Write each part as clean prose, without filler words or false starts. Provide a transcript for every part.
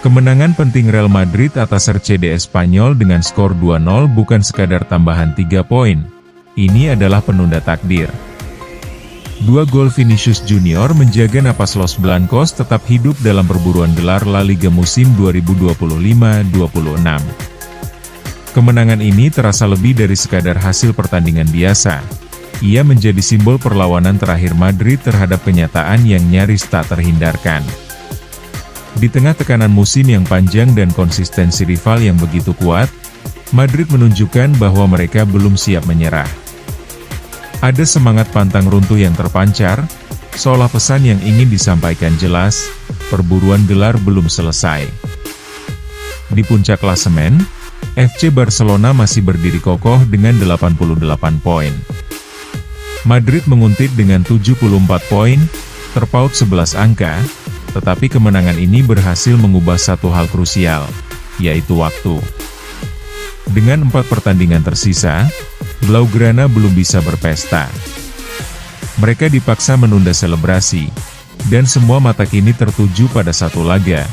Kemenangan penting Real Madrid atas RCD Espanyol dengan skor 2-0 bukan sekadar tambahan 3 poin. Ini adalah penunda takdir. 2 gol Vinicius Junior menjaga napas Los Blancos tetap hidup dalam perburuan gelar La Liga musim 2025-26. Kemenangan ini terasa lebih dari sekadar hasil pertandingan biasa. Ia menjadi simbol perlawanan terakhir Madrid terhadap kenyataan yang nyaris tak terhindarkan. Di tengah tekanan musim yang panjang dan konsistensi rival yang begitu kuat, Madrid menunjukkan bahwa mereka belum siap menyerah. Ada semangat pantang runtuh yang terpancar, seolah pesan yang ingin disampaikan jelas, perburuan gelar belum selesai. Di puncak klasemen, FC Barcelona masih berdiri kokoh dengan 88 poin. Madrid menguntit dengan 74 poin, terpaut 11 angka, tetapi kemenangan ini berhasil mengubah satu hal krusial, yaitu waktu. Dengan 4 pertandingan tersisa, Blaugrana belum bisa berpesta. Mereka dipaksa menunda selebrasi, dan semua mata kini tertuju pada satu laga,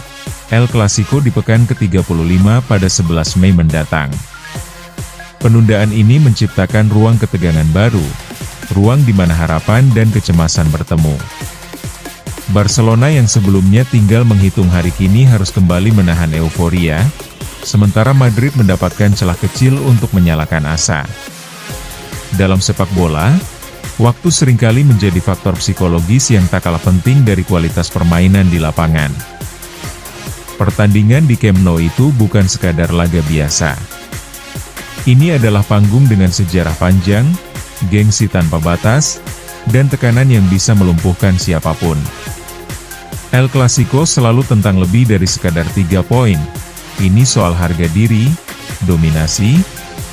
El Clasico di pekan ke-35 pada 11 Mei mendatang. Penundaan ini menciptakan ruang ketegangan baru, ruang di mana harapan dan kecemasan bertemu. Barcelona yang sebelumnya tinggal menghitung hari kini harus kembali menahan euforia, sementara Madrid mendapatkan celah kecil untuk menyalakan asa. Dalam sepak bola, waktu seringkali menjadi faktor psikologis yang tak kalah penting dari kualitas permainan di lapangan. Pertandingan di Camp Nou itu bukan sekadar laga biasa. Ini adalah panggung dengan sejarah panjang, gengsi tanpa batas, dan tekanan yang bisa melumpuhkan siapapun. El Clasico selalu tentang lebih dari sekadar 3 poin. Ini soal harga diri, dominasi,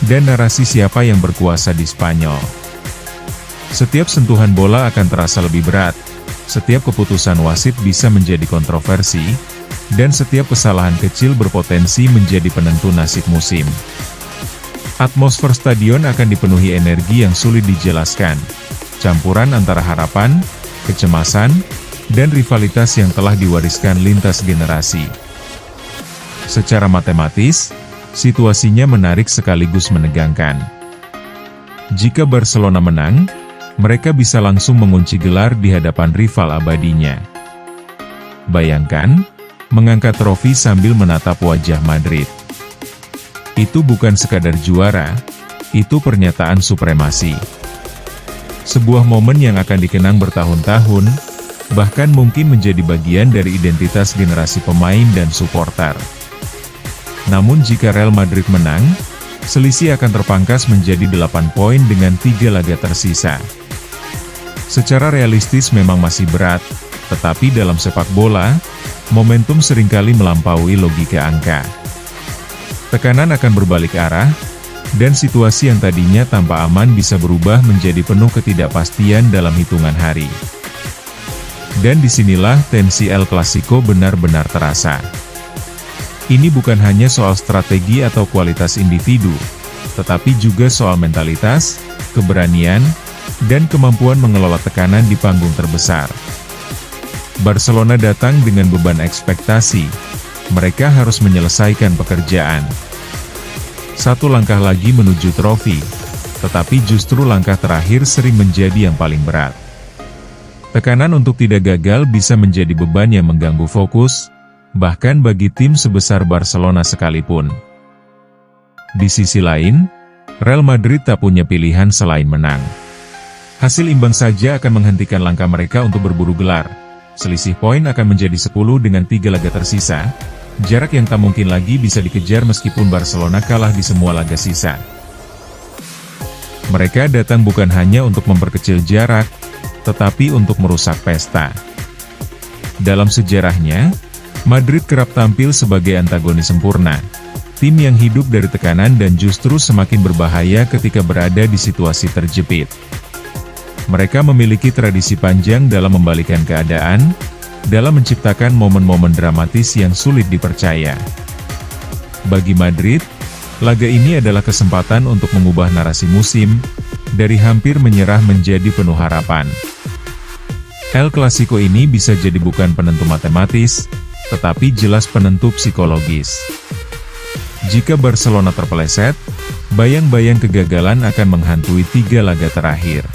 dan narasi siapa yang berkuasa di Spanyol. Setiap sentuhan bola akan terasa lebih berat, setiap keputusan wasit bisa menjadi kontroversi, dan setiap kesalahan kecil berpotensi menjadi penentu nasib musim. Atmosfer stadion akan dipenuhi energi yang sulit dijelaskan, campuran antara harapan, kecemasan, dan rivalitas yang telah diwariskan lintas generasi. Secara matematis, situasinya menarik sekaligus menegangkan. Jika Barcelona menang, mereka bisa langsung mengunci gelar di hadapan rival abadinya. Bayangkan, mengangkat trofi sambil menatap wajah Madrid. Itu bukan sekadar juara, itu pernyataan supremasi. Sebuah momen yang akan dikenang bertahun-tahun, bahkan mungkin menjadi bagian dari identitas generasi pemain dan supporter. Namun jika Real Madrid menang, selisih akan terpangkas menjadi 8 poin dengan 3 laga tersisa. Secara realistis memang masih berat, tetapi dalam sepak bola, momentum seringkali melampaui logika angka. Tekanan akan berbalik arah, dan situasi yang tadinya tampak aman bisa berubah menjadi penuh ketidakpastian dalam hitungan hari. Dan disinilah tensi El Clasico benar-benar terasa. Ini bukan hanya soal strategi atau kualitas individu, tetapi juga soal mentalitas, keberanian, dan kemampuan mengelola tekanan di panggung terbesar. Barcelona datang dengan beban ekspektasi, mereka harus menyelesaikan pekerjaan. Satu langkah lagi menuju trofi, tetapi justru langkah terakhir sering menjadi yang paling berat. Tekanan untuk tidak gagal bisa menjadi beban yang mengganggu fokus, bahkan bagi tim sebesar Barcelona sekalipun. Di sisi lain, Real Madrid tak punya pilihan selain menang. Hasil imbang saja akan menghentikan langkah mereka untuk berburu gelar. Selisih poin akan menjadi 10 dengan 3 laga tersisa, jarak yang tak mungkin lagi bisa dikejar meskipun Barcelona kalah di semua laga sisa. Mereka datang bukan hanya untuk memperkecil jarak, tetapi untuk merusak pesta. Dalam sejarahnya, Madrid kerap tampil sebagai antagonis sempurna, tim yang hidup dari tekanan dan justru semakin berbahaya ketika berada di situasi terjepit. Mereka memiliki tradisi panjang dalam membalikan keadaan, dalam menciptakan momen-momen dramatis yang sulit dipercaya. Bagi Madrid, laga ini adalah kesempatan untuk mengubah narasi musim, dari hampir menyerah menjadi penuh harapan. El Clasico ini bisa jadi bukan penentu matematis, tetapi jelas penentu psikologis. Jika Barcelona terpeleset, bayang-bayang kegagalan akan menghantui 3 laga terakhir.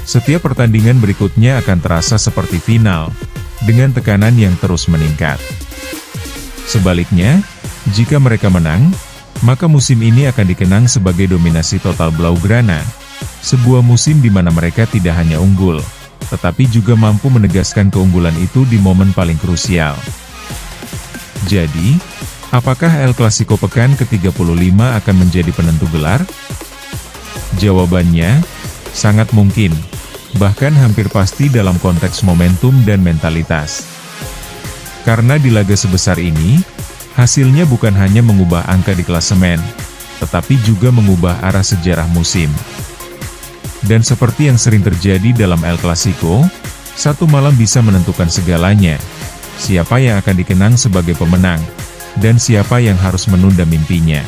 Setiap pertandingan berikutnya akan terasa seperti final, dengan tekanan yang terus meningkat. Sebaliknya, jika mereka menang, maka musim ini akan dikenang sebagai dominasi total Blaugrana, sebuah musim di mana mereka tidak hanya unggul, tetapi juga mampu menegaskan keunggulan itu di momen paling krusial. Jadi, apakah El Clasico pekan ke-35 akan menjadi penentu gelar? Jawabannya, sangat mungkin, bahkan hampir pasti dalam konteks momentum dan mentalitas. Karena di laga sebesar ini, hasilnya bukan hanya mengubah angka di klasemen, tetapi juga mengubah arah sejarah musim. Dan seperti yang sering terjadi dalam El Clasico, satu malam bisa menentukan segalanya. Siapa yang akan dikenang sebagai pemenang, dan siapa yang harus menunda mimpinya.